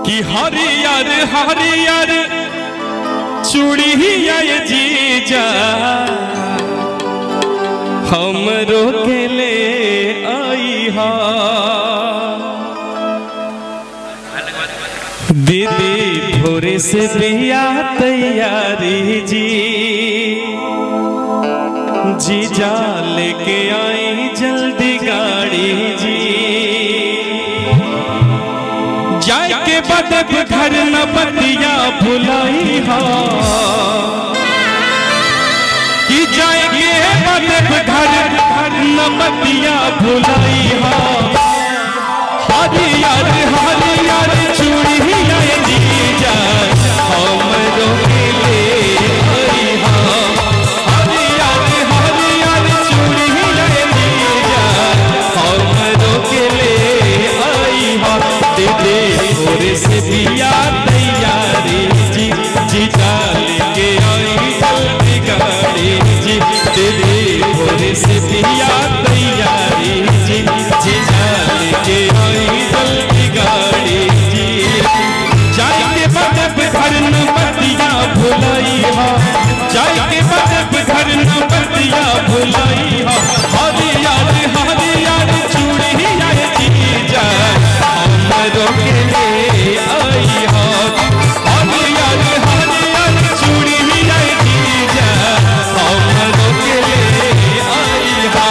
कि हरियर हरियर चूड़िया जीजा हमरो के ले आई हा। दीदी भोरे से बिया तैयारी जी जीजा लेके आई जल्दी गाड़ी जी। जाए के बाद घर न बतिया भुलाई हा कि जाए के बाद घर न बतिया भुलाई हा। हरियर हरियर चूड़िया जीजा हमरो के ले आई हा। हरियर हरियर चूड़िया जीजा हमरो के ले आई हा। दीदी भोरे से बिया तैयारी जी जीजा लेके आई जल्दी गाड़ी जी। दीदी भोरे से बिया तैयारी जी जीजा लेके आई जल्दी गाड़ी जी। जाए के बाद घर न बतिया भुलाई हा। जाए के बाद घर न बतिया भुलाई हा। हरियर हरियर चूड़िया जीजा हमरो के ले आई हा। हरियर हरियर चूड़िया जीजा हमरो के ले आई हा।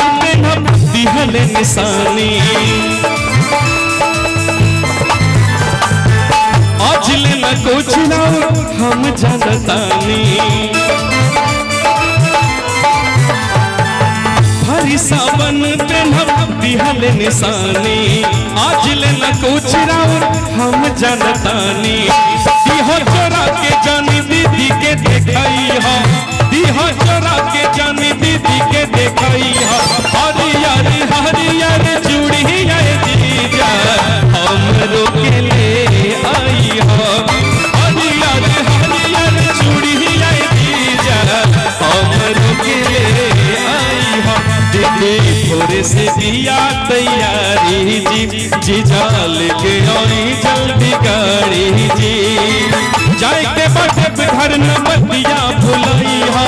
दिहले निशानी आज न कुछ ना हम जानतानी। हरी सावन पे हम दिहले निशानी आज न कुछ ना हम जानतानी। दिहो चोरा के जानी दीदी के देखाई हा। दिहो चोरा के जानी दीदी के देखाई हा। हरियर हरियर चूड़िया जीजा हमरो के ले आई हा। हरियर हरियर चूड़िया जीजा हमरो के ले आई हा। दीदी भोरे से बिया तैयारी जी जीजा लेके आई जल्दी गाड़ी जी। जाए के बाद घर न बतिया भुलाई हा।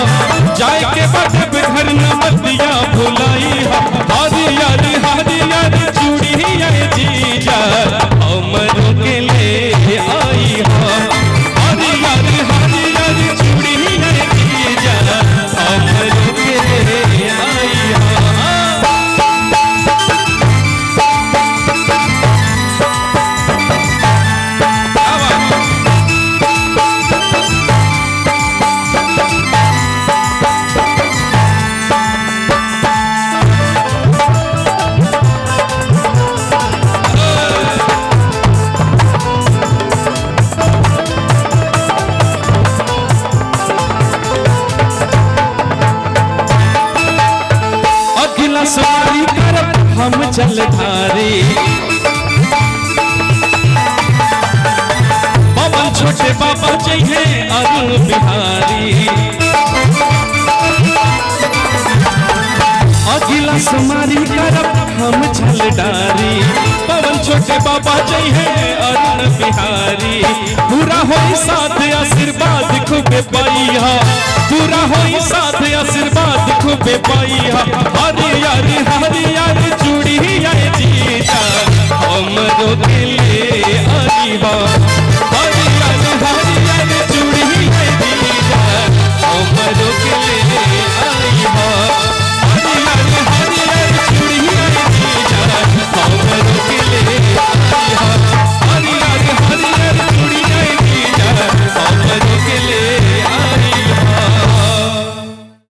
जाए के बाद घर न बतिया भुलाई हा। हरियर हरियर चूड़िया जीजा हमरो के ले आई हा। हरियर हरियर चूड़िया जीजा हमरो के ले आई हा। सवारी करब हम जलधारी पवन छोटे बाबा चाहिए अरुण बिहारी। अगिला समारी करब हम जलधारी पवन छोटे बाबा चाहिए अरुण बिहारी। पूरा होई साथ आशीर्वाद खूबे पाई हा। पूरा होई साथ आशीर्वाद खूबे पाई हा। हरियर हरियर चूड़िया जीजा हमरो के ले आई हा।